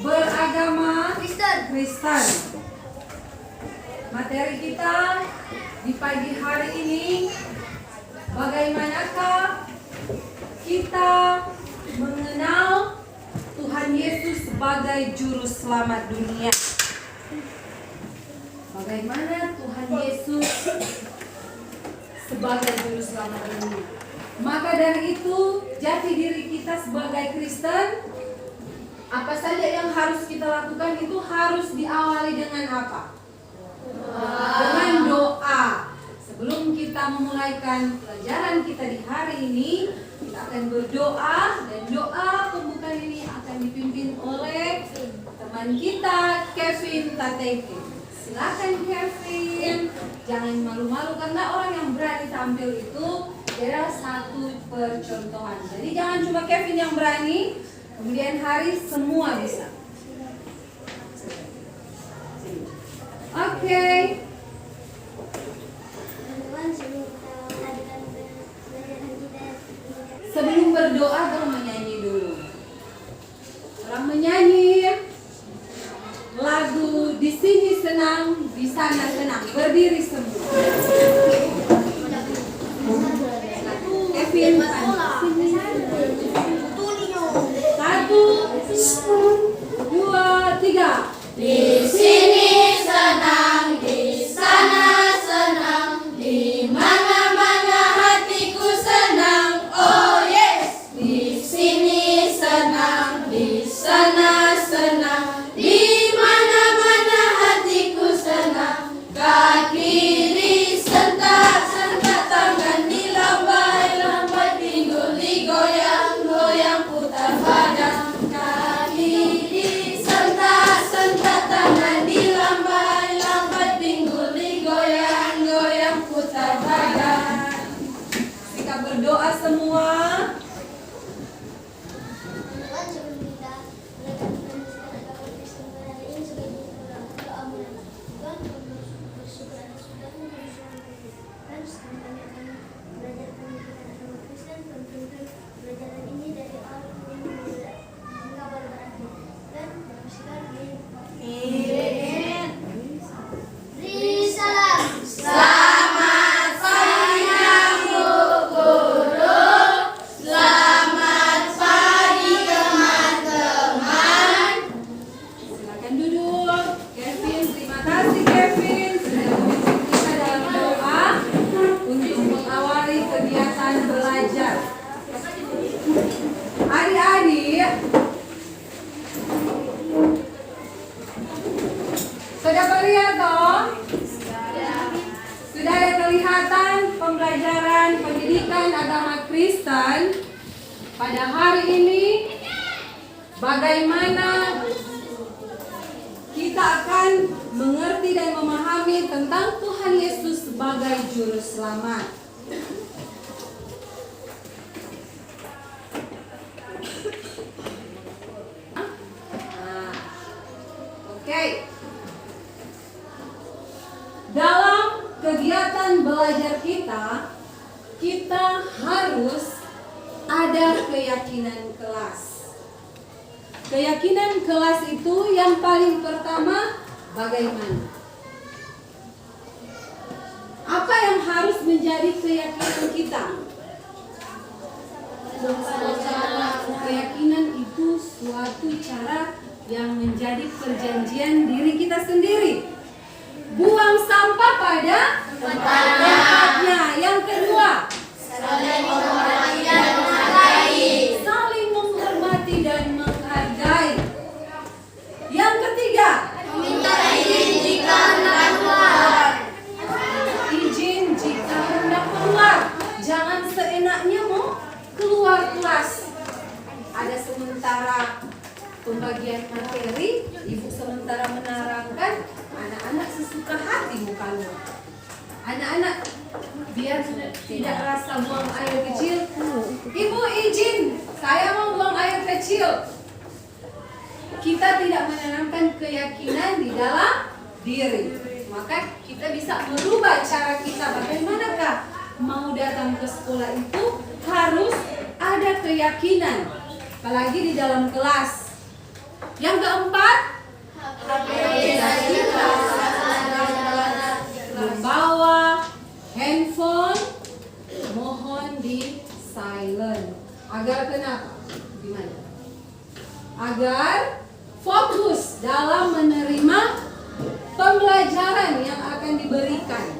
beragama Kristen. Materi kita di pagi hari ini, bagaimanakah kita mengenal Tuhan Yesus sebagai juru selamat dunia. Bagaimana Tuhan Yesus sebagai juru selamat dunia. Maka dari itu, jati diri kita sebagai Kristen, apa saja yang harus kita lakukan itu harus diawali dengan apa? Dengan doa. Sebelum kita memulaikan pelajaran kita di hari ini, kita akan berdoa, dan doa pembukaan ini akan dipimpin oleh teman kita, Kevin Tateke. Silakan Kevin, jangan malu-malu karena orang yang berani tampil itu adalah satu percontohan. Jadi jangan cuma Kevin yang berani, kemudian hari semua bisa. Oke. Sebelum berdoa, orang menyanyi dulu. Orang menyanyi lagu "Di sini senang, di sana senang". Berdiri semua. Kevin, satu, dua, tiga. Di sini senang, di sana senang, di mana-mana hatiku senang. Oh yes, di sini senang, di sana senang, di mana-mana hatiku senang. Kaki sentak-sentak, tangan dilambai-lambai, pinggul digoyang-goyang, putar badan. Kaki disentak-sentak, tangan dilambai-lambai, pinggul digoyang-goyang, putar badan. Kita berdoa semua. Tuhan, sebelum kita melakukan Kristen pada hari ini sebagai doa mulai, Tuhan bersyukur atas sudah memberi suara dan sekarang kami akan belajar pendidikan agama Kristen. Tentu pelajaran ini dari awal hingga baru berakhir, dan bersikap beri salam. Selamat pagi Bu Guru, selamat pagi teman-teman. Silakan duduk. Kevin, terima kasih Kevin sudah memimpin kita dalam doa untuk mengawali kegiatan belajar. Adik-adik, sudah melihat toh? Sudah ada kelihatan pembelajaran pendidikan agama Kristen pada hari ini. Bagaimana kita akan mengerti dan memahami tentang Tuhan Yesus sebagai juru selamat. Oke. Dalam kegiatan belajar kita harus ada keyakinan kelas. Keyakinan kelas itu yang paling pertama bagaimana? Apa yang harus menjadi keyakinan kita? Keyakinan itu suatu cara yang menjadi perjanjian diri kita sendiri. Buang sampah pada tempatnya. Yang kedua, Saling menghormati dan menghargai. saling menghormati dan menghargai. Yang ketiga, Meminta izin jika hendak keluar. izin jika hendak keluar. Jangan seenaknya mau keluar kelas. Ada sementara pembagian materi, ibu sementara menerangkan, anak-anak sesuka hati bukannya. Anak-anak biar tidak rasa buang air kecil, ibu izin, saya mau buang air kecil. Kita tidak menanamkan keyakinan di dalam diri, maka kita bisa merubah cara kita. Bagaimanakah mau datang ke sekolah itu harus ada keyakinan, apalagi di dalam kelas. Yang keempat, membawa handphone mohon di silent. Agar kenapa? Gimana? Agar fokus dalam menerima pembelajaran yang akan diberikan.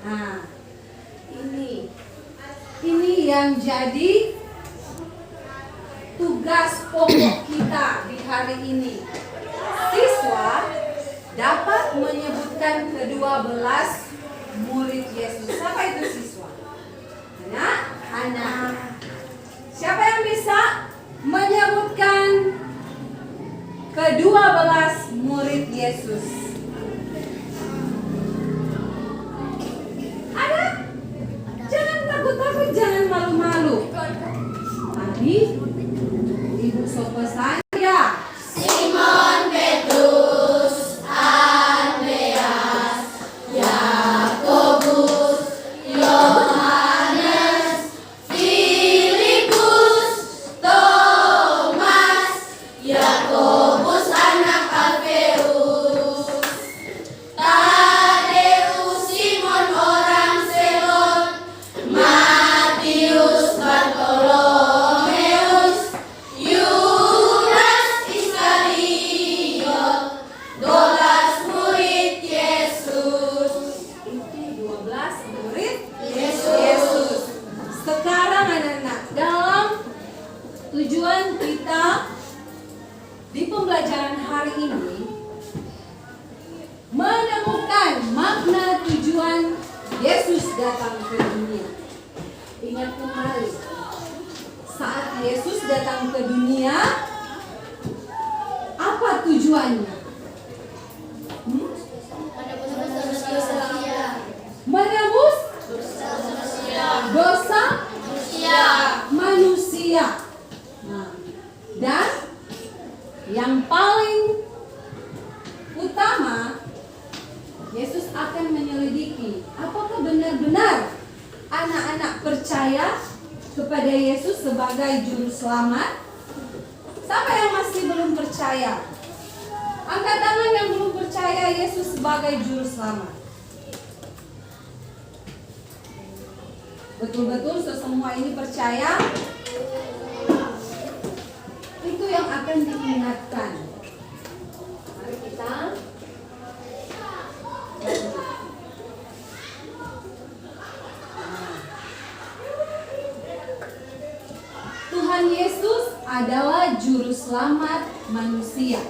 Nah, ini yang jadi tugas pokok kita di hari ini. Siswa dapat menyebutkan ke-12 murid Yesus. Siapa itu siswa? Anak. Siapa yang bisa menyebutkan ke-12 murid Yesus? Ada? Jangan takut-takut, jangan malu-malu. Tadi Ibu Sopesan ya. Simon Petrus, Andreas, Yakobus, Yohanes, Filipus, Thomas, Yakobus anak Alfeus, Tadeus, Simon orang Selon, Matius, Bartolomeus, Yudas Iskariot, 12 murid Yesus. Itu 12 murid Yesus. Sekarang anak-anak, dalam tujuan kita di pembelajaran hari ini menemukan makna tujuan Yesus datang ke dunia. Ingat kembali, saat Yesus datang ke dunia, apa tujuannya? Menebus dosa manusia. Nah, dan yang paling utama, Yesus akan menyelidiki apakah benar-benar anak-anak percaya kepada Yesus sebagai juru selamat. Siapa yang masih belum percaya? Angkat tangan yang belum percaya Yesus sebagai juru selamat. Betul-betul sesemua ini percaya? Itu yang akan diingatkan. Mari kita Tuhan Yesus adalah juru selamat manusia.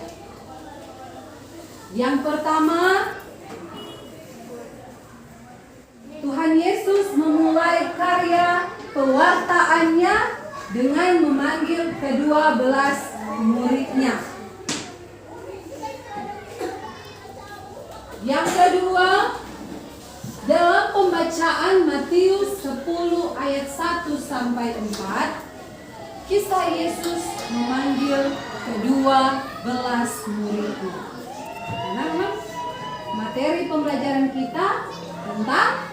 Yang pertama, Tuhan Yesus memulai karya pewartaannya dengan memanggil ke-12 muridnya. Yang kedua, dalam pembacaan Matius 10 ayat 1 sampai 4, kisah Yesus memanggil ke-12 muridnya. Karena materi pembelajaran kita tentang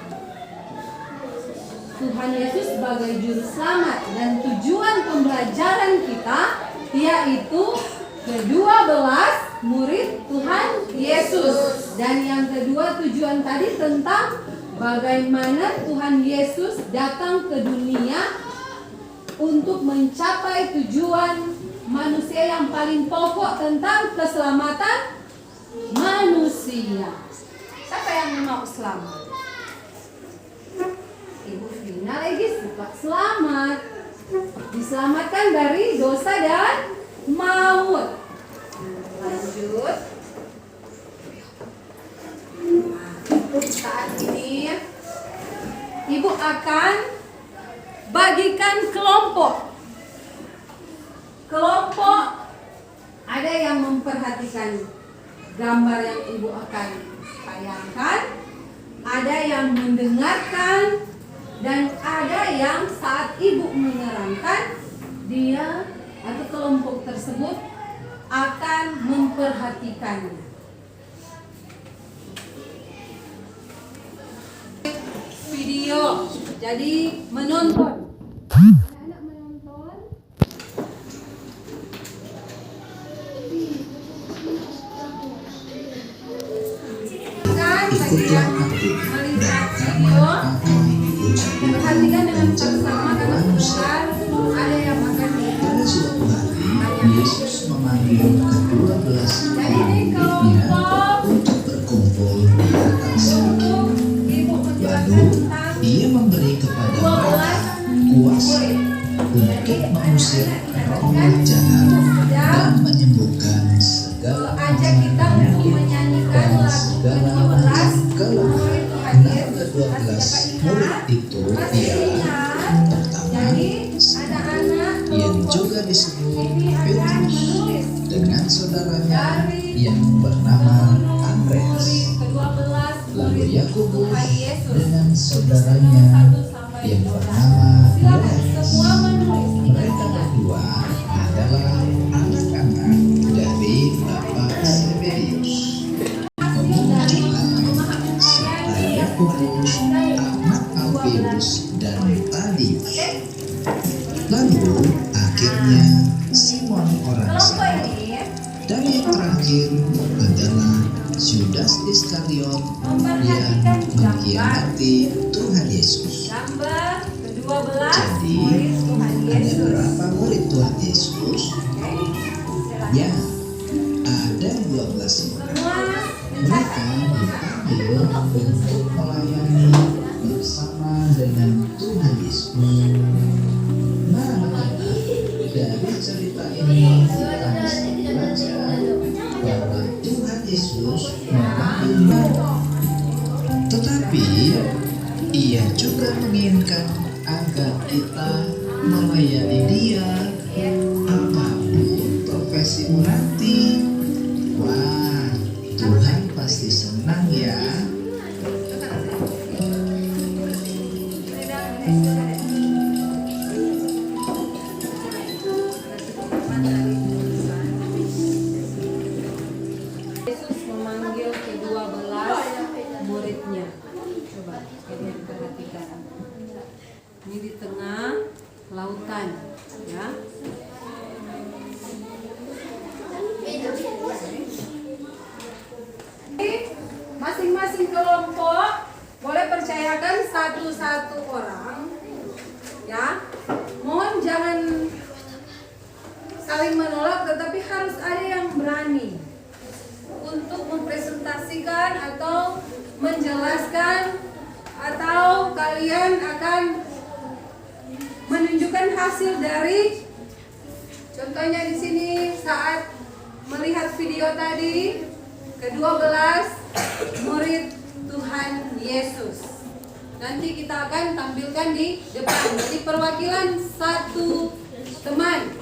Tuhan Yesus sebagai juru selamat, dan tujuan pembelajaran kita yaitu ke-12 murid Tuhan Yesus. Dan yang kedua, tujuan tadi tentang bagaimana Tuhan Yesus datang ke dunia untuk mencapai tujuan manusia yang paling pokok tentang keselamatan manusia. Siapa yang mau selamat? Ibu Vina lagi suka selamat. Diselamatkan dari dosa dan maut. Lanjut. Saat ini Ibu akan bagikan kelompok. Kelompok ada yang memperhatikan gambar yang Ibu akan tayangkan, ada yang mendengarkan, dan ada yang saat Ibu menerangkan, dia atau kelompok tersebut akan memperhatikannya. Video Jadi menonton. Anak-anak menonton. Kan bagian melihat video. Perhatikan dengan seksama karena kebetulan ada yang makan di Pada suatu hari, Yesus memanggil ke-12 Jadi ini murid-muridnya kelompok untuk berkumpul di atas. untuk ibu menjelaskan Lalu, tentang ia memberi kepada mereka kuasa untuk mengusir roh jahat dan menyembuhkan segala ajak kita untuk menyanyikan dan lagu segala ke-12 macam kelemahan. murid Tuhan Nama Yesus. ke-12 murid itu Masih ialah ingat? pertama Jadi anak-anak yang kelompok juga disebut ini akan Petrus menulis dengan saudaranya dari yang bernama Andreas, murid ke-12 lalu murid Yakobus Tuhan Yesus. dengan saudaranya 1 sampai yang 12. bernama Silakan Yohanes. semua menulis. Mereka berdua adalah anak-anak dari Bapak Zebedius. Kemunculan serta Yakobus, anak Alfeus dan Tadius. Lalu akhirnya Simon orang Kelompok Selot. ini Dan yang terakhir adalah Judas Iskariot yang mengkhianati Tuhan Yesus. gambar ke-12 Jadi, murid Tuhan ada Yesus. berapa murid Tuhan Yesus? Oke, silakan. Ya, ada 12 orang. Semua Mereka dipanggil untuk melayani bersama dengan Tuhan Yesus. Nah, dari cerita ini kita bisa belajar bahwa Tuhan Yesus memanggil mereka. Tetapi Ia juga menginginkan agar kita melayani Dia apapun profesimu nanti. Wah, Tuhan pasti senang ya. Yesus memanggil ke-12 muridnya. Coba kalian perhatikan. Ini di tengah lautan, ya. Masing-masing kelompok boleh percayakan satu-satu orang, ya. Mohon jangan saling menolak, tetapi harus ada yang berani untuk mempresentasikan atau menjelaskan atau kalian akan menunjukkan hasil dari, contohnya di sini saat melihat video tadi ke-12 murid Tuhan Yesus. Nanti kita akan tampilkan di depan. Jadi perwakilan satu teman.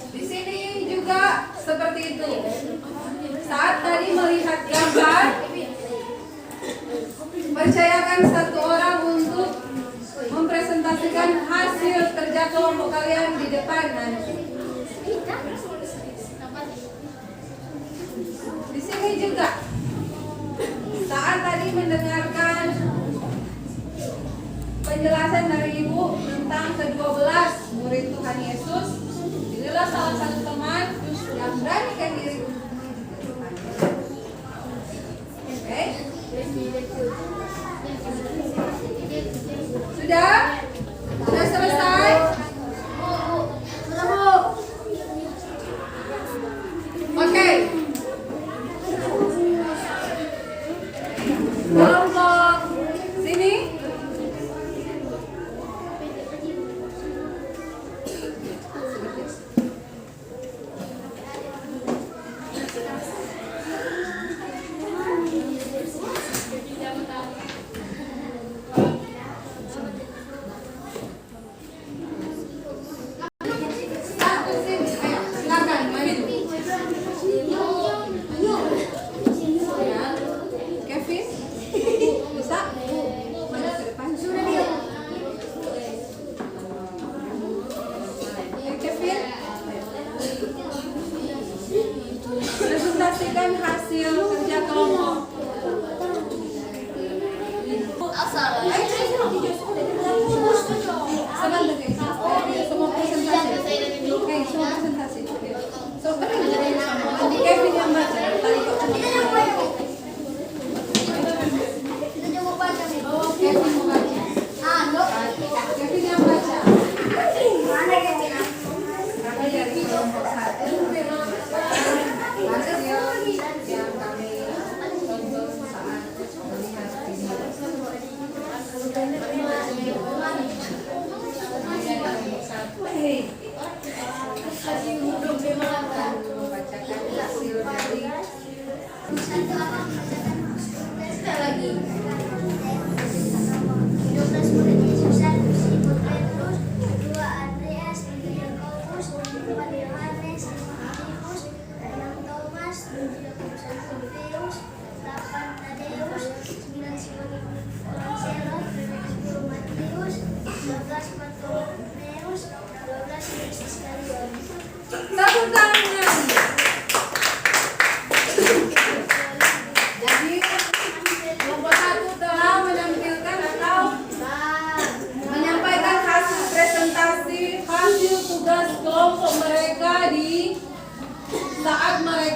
Di sini juga seperti itu. Saat tadi melihat gambar, percayakan satu orang untuk mempresentasikan hasil kerja kelompok kalian di depan nanti. Di sini juga, saat tadi mendengarkan penjelasan dari Ibu tentang ke-12 murid Tuhan Yesus, inilah salah satu teman yang beranikan diri untuk menuju ke depan. Oke? Sudah? Sudah selesai? Oke. Kelompok sini.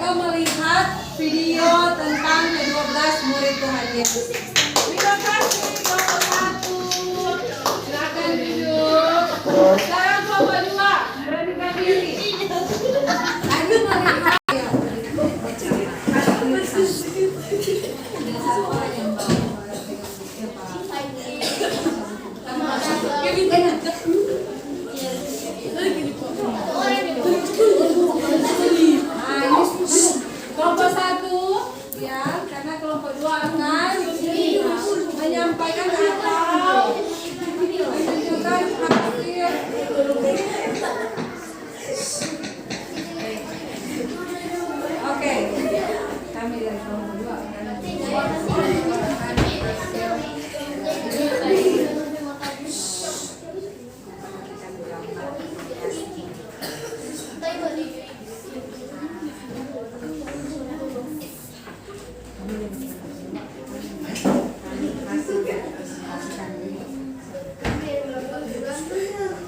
mereka melihat video tentang ke-12 murid Tuhan Yesus. Terima kasih kelompok 1. Silakan duduk. Sekarang kelompok 2, beranikan diri. Tadi melihat ya. Kelompok 1 ya, karena kelompok 2 akan menyampaikan atau menunjukkan hasil. Oke, kami dari kelompok 2 akan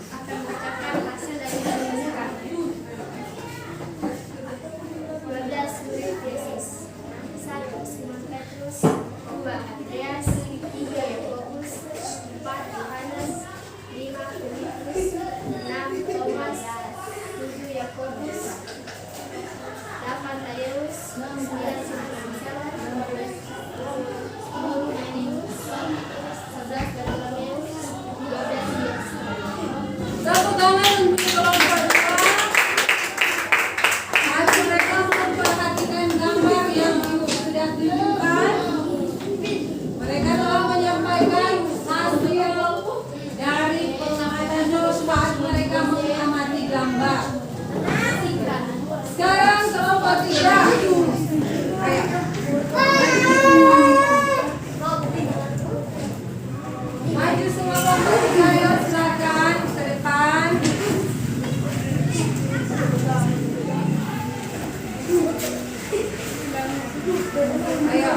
akan bacakan hasil dari pemeriksaan. 12 murid Yesus. 1. Simon Petrus. 2. Andreas. 3. Yakobus. 4. Yohanes. 5. Filipus. 6. Thomas. 7. Yakobus. 8. Tadeus. 9. Simon Petrus. 10. Menius. 11. Bartolomeus. 12. Yudas. Tepuk tangan untuk kelompok 2. Saat mereka memperhatikan gambar yang Ibu sudah tunjukkan, mereka telah menyampaikan hasil dari pengamatan saat mereka mengamati gambar. Sekarang kelompok 3. Ayo. Maju semua kelompok 3, ayo silakan ke depan. Ayo.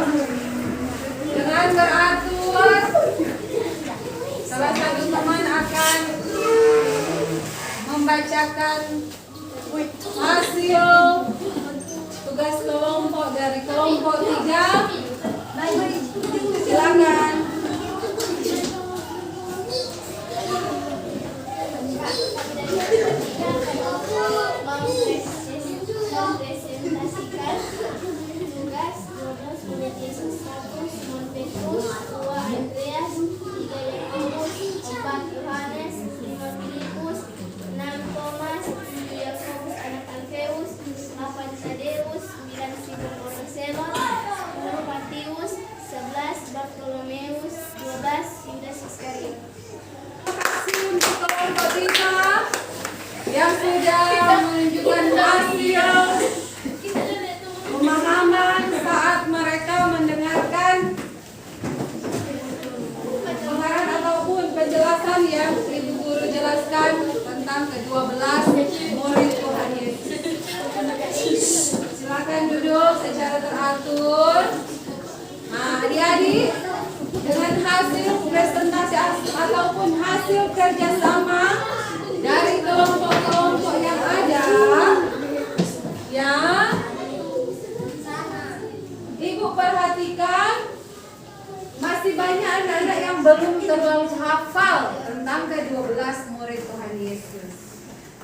Dengan beratur, salah satu teman akan membacakan hasil tugas kelompok dari kelompok 3. Silakan. Mempresentasikan tugas 12 murid Yesus. 1. Simon Petrus. 2. Andreas. 3. Yakobus. 4. Yohanes. 5. Filipus. 6. Thomas. 7. Yakobus anak Alfeus. 8. Tadeus. 9. Simon orang Selon. 10. Matius. 11. Bartolomeus. 12. Yudas Iskariot. Terima kasih untuk kelompok 3 yang sudah menunjukkan hasil pemahaman saat mereka mendengarkan pengarahan ataupun penjelasan yang Ibu Guru jelaskan tentang ke-12 murid Tuhan Yesus. Silakan duduk secara teratur. Nah, adik-adik, dengan hasil presentasi ataupun hasil kerjasama dari kelompok-kelompok yang ada, ya, Ibu perhatikan masih banyak anak-anak yang belum terlalu hafal tentang ke-12 murid Tuhan Yesus.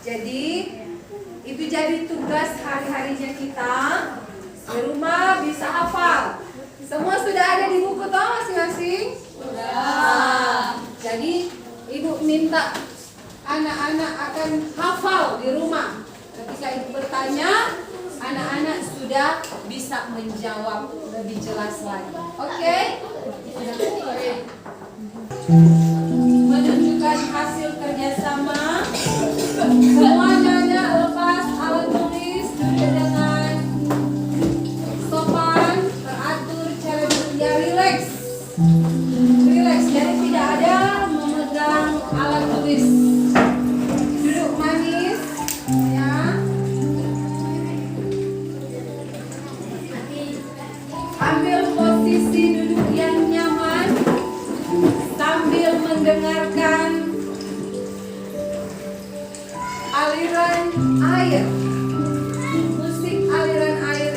Jadi, itu jadi tugas hari-harinya kita di rumah bisa hafal. Semua sudah ada di buku toh masing-masing? Sudah. Jadi Ibu minta anak-anak akan hafal di rumah. Ketika Ibu bertanya, anak-anak sudah bisa menjawab lebih jelas lagi. Oke? Menunjukkan hasil kerjasama. Semua anak-anak lepas alat tulis, duduk dengan sopan, teratur, cara duduknya rileks. Rileks, jadi tidak ada memegang alat tulis. Duduk manis, ya. Ambil posisi duduk yang nyaman sambil mendengarkan aliran air, musik aliran air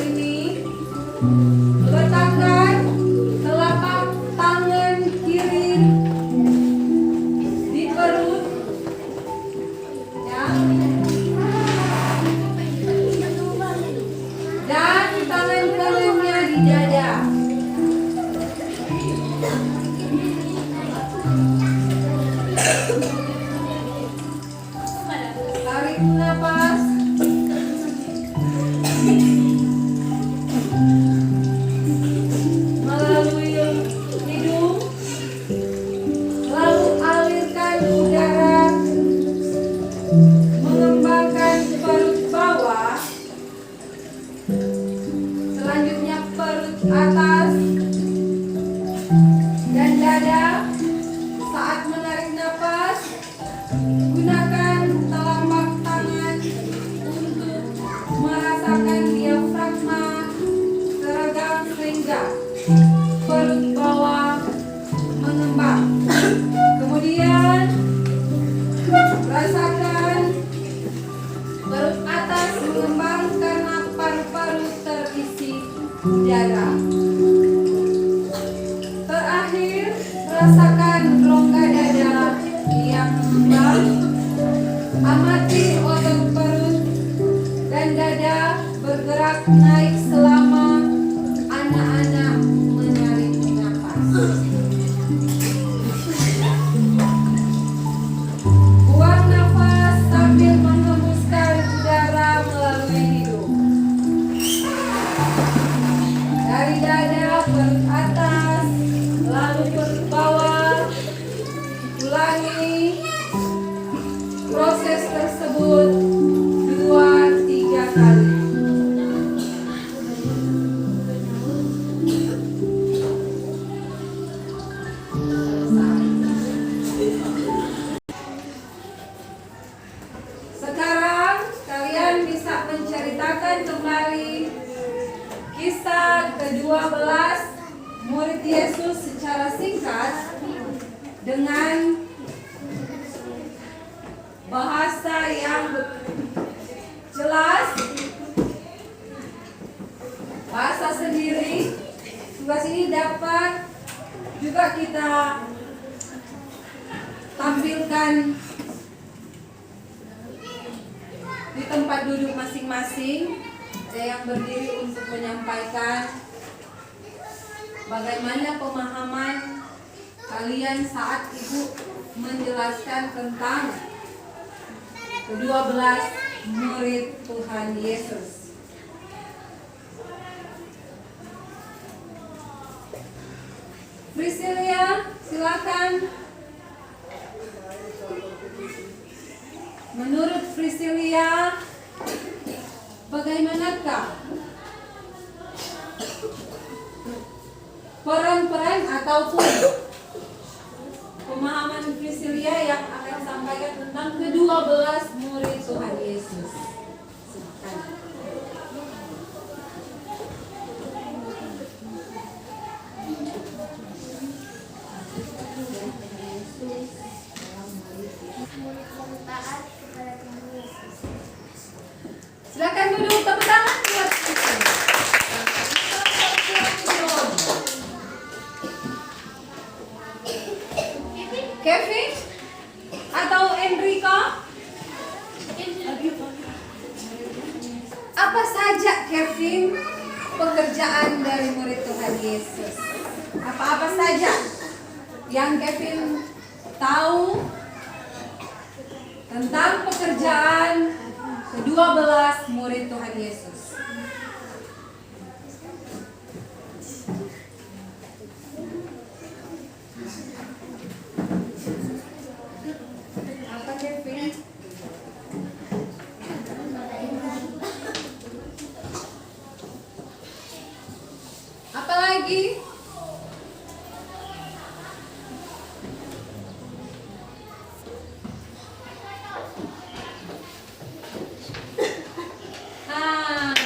Tarik napas. Melalui hidung. Lalu alirkan udara. Mengembangkan perut bawah. Selanjutnya perut atas dan dada. Saat menarik napas, gunakan telapak tangan untuk merasakan diafragma teregang sehingga perut bawah mengembang. Kemudian rasakan perut atas mengembang karena paru-paru terisi udara. Terakhir, rasakan rongga dada yang mengembang. Amati otot perut dan dada bergerak naik selama anak-anak menarik napas. Buang nafas sambil menghembuskan udara melalui hidung. Dari dada, perut atas, lalu perut bawah. Ulangi proses tersebut 2-3 kali. Sekarang kalian bisa menceritakan kembali kisah ke-12 murid Yesus secara singkat dengan bahasa yang jelas, bahasa sendiri. Tugas ini dapat juga kita tampilkan di tempat duduk masing-masing. Ada yang berdiri untuk menyampaikan bagaimana pemahaman kalian saat Ibu menjelaskan tentang ke-12 murid Tuhan Yesus. Priscilia, silakan. Menurut Priscilia, bagaimanakah peran-peran ataupun pemahaman Priscilia yang akan sampaikan tentang ke-12 murid Tuhan Yesus? Silakan. Murid yang taat kepada Tuhan Yesus. Silakan duduk, tepuk tangan buat kita. Kevin atau Enrico? Apa saja Kevin pekerjaan dari murid Tuhan Yesus? Apa-apa saja yang Kevin tahu tentang pekerjaan ke-12 murid Tuhan Yesus? Apa Kevin? Apa lagi?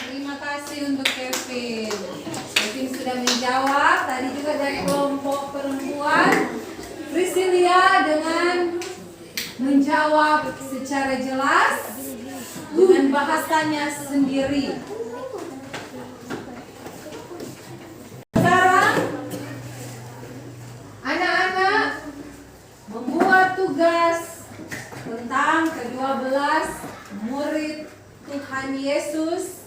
Terima kasih untuk Kevin. Kevin sudah menjawab. Tadi juga dari kelompok perempuan, Priscilia dengan menjawab secara jelas dengan bahasanya sendiri. Sekarang anak-anak membuat tugas tentang ke-12 murid Tuhan Yesus.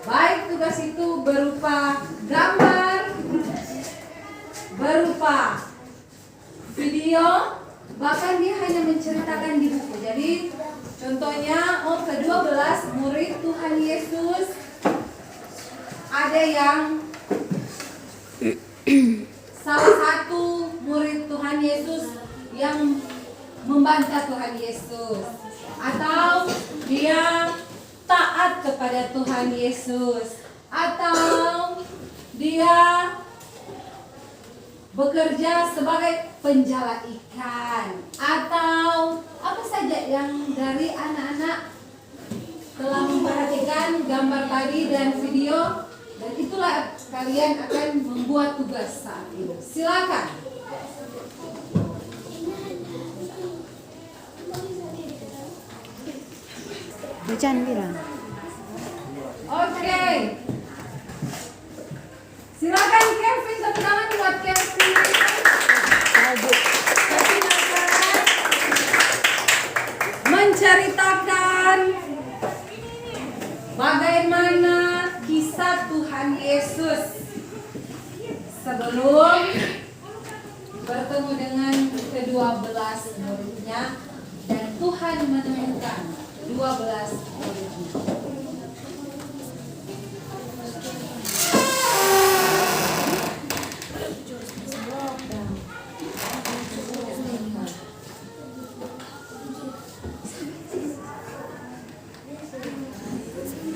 Baik tugas itu berupa gambar, berupa video, Bahkan dia hanya menceritakan di buku. Jadi contohnya ke-12 murid Tuhan Yesus, ada yang salah satu murid Tuhan Yesus yang membantah Tuhan Yesus, atau dia taat kepada Tuhan Yesus, atau dia bekerja sebagai penjala ikan, atau apa saja yang dari anak-anak telah memperhatikan gambar tadi dan video, dan itulah kalian akan membuat tugas saat ini. Silakan. Jangan bilang. Oke. Silakan Kevin, tepuk tangan buat Kevin. Kevin akan menceritakan bagaimana kisah Tuhan Yesus sebelum bertemu dengan ke-12 muridnya dan Tuhan menemukan 12 muridnya.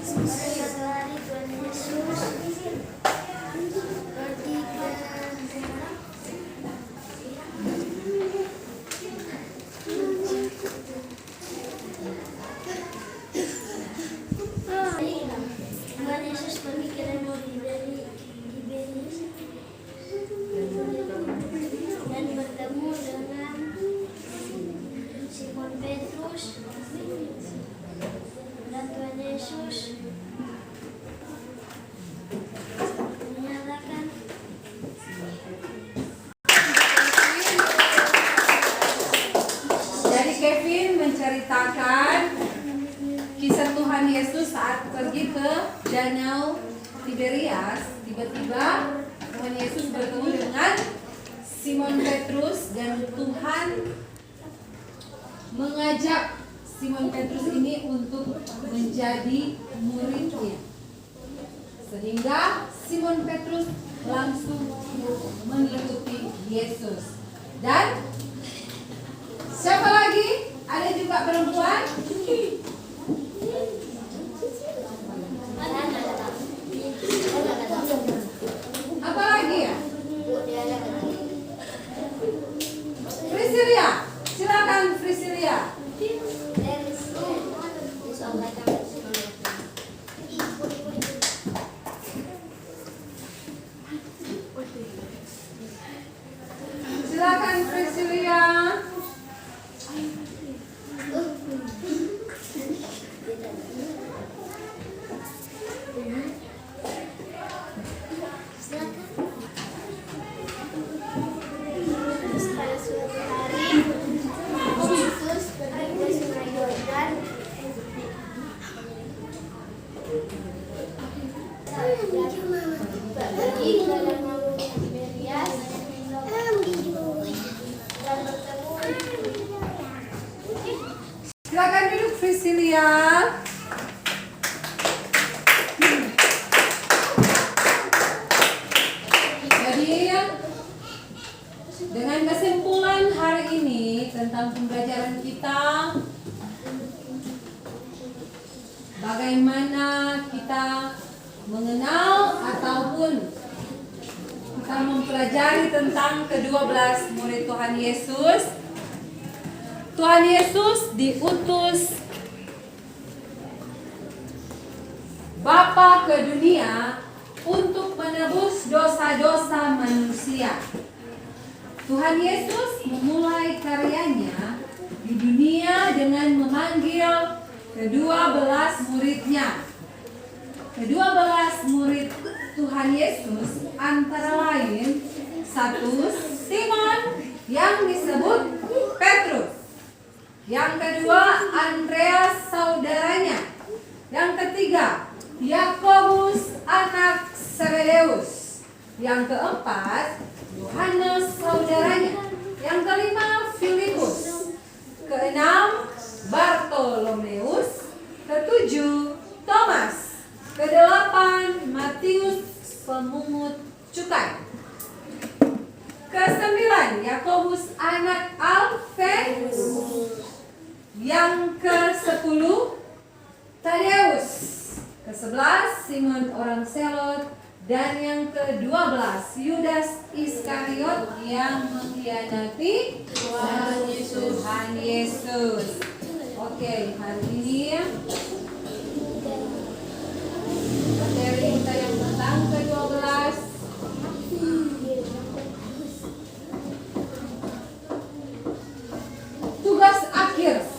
Suatu hari Tuhan Yesus pergi ke Tuhan Yesus pergi ke danau Tiberias dan bertemu dengan Simon Petrus, dan Tuhan Yesus menyatakan Jadi Kevin menceritakan kisah Tuhan Yesus saat pergi ke danau Tiberias. Tiba-tiba Tuhan Yesus bertemu dengan Simon Petrus dan Tuhan mengajak Simon Petrus ini untuk menjadi muridnya. Sehingga Simon Petrus langsung mengikuti Yesus. Dan siapa lagi? Ada juga perempuan? Apa lagi ya? Priscilia, silakan Priscilia. Silakan Priscilia. pada suatu hari Yesus pergi ke Sungai Yordan. Pergi ke danau Tiberias dan bertemu. Silakan duduk Priscilia. Jadi dengan kesimpulan hari ini tentang pembelajaran kita, bagaimana kita mengenal ataupun kita mempelajari tentang ke-12 murid Tuhan Yesus. Tuhan Yesus diutus Bapa ke dunia untuk menebus dosa-dosa manusia. Tuhan Yesus memulai karyanya di dunia dengan memanggil ke-12 muridnya. Ke-12 murid Tuhan Yesus antara lain, satu, Simon yang disebut Petrus. Yang kedua, Andreas saudaranya. Yang ketiga, Yakobus anak Zebedeus. Yang keempat, Yohanes saudaranya. Yang kelima, Filipus. Yang ke-10 Tadeus, ke-11 Simon orang Selot, dan yang ke-12 Yudas Iskariot yang mengkhianati Tuhan Yesus. Oke, hari ini materi kita yang tentang ke-12 tugas akhir.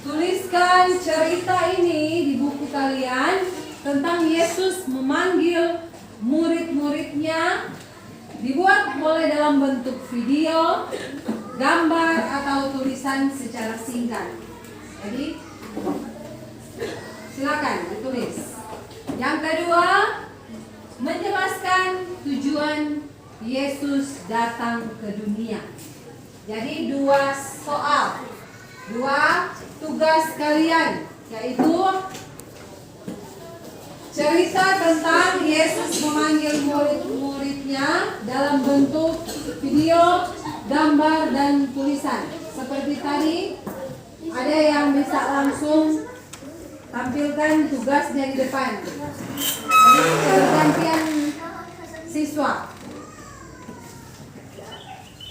Tuliskan cerita ini di buku kalian tentang Yesus memanggil murid-muridnya. Dibuat boleh dalam bentuk video, gambar, atau tulisan secara singkat. Jadi silakan ditulis. Yang kedua, menjelaskan tujuan Yesus datang ke dunia. Jadi 2 soal, 2 tugas kalian, yaitu cerita tentang Yesus memanggil murid-muridnya dalam bentuk video, gambar, dan tulisan. Seperti tadi, ada yang bisa langsung tampilkan tugasnya di depan. Jadi pergantian siswa.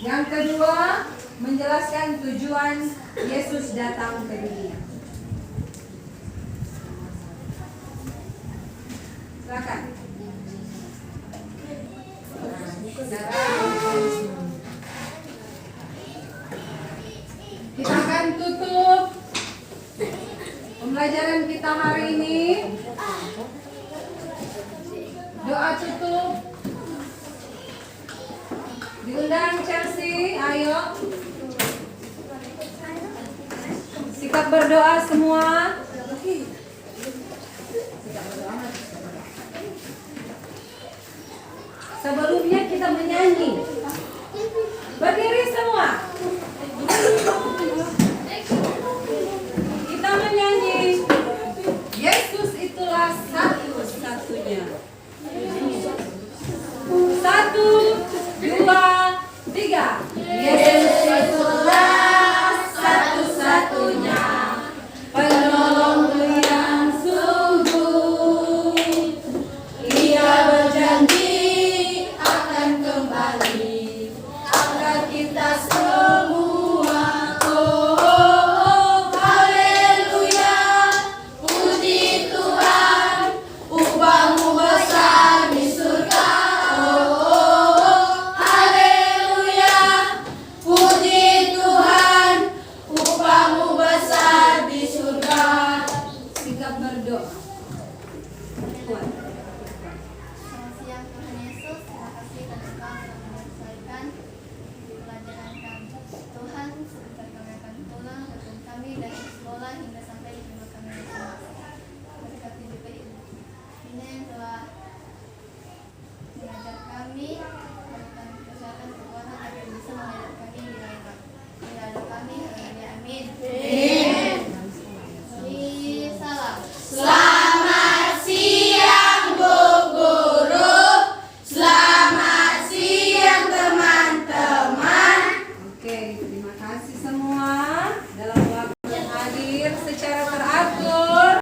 Yang kedua, menjelaskan tujuan Yesus datang ke dunia. Silakan. Kita akan tutup pembelajaran kita hari ini. Doa tutup. Diundang Chelsea, ayo. Sikap berdoa semua. Sebelumnya kita menyanyi. Berdiri semua. Kita menyanyi. Yesus itulah satu-satunya. 1, 2, 3. Yesus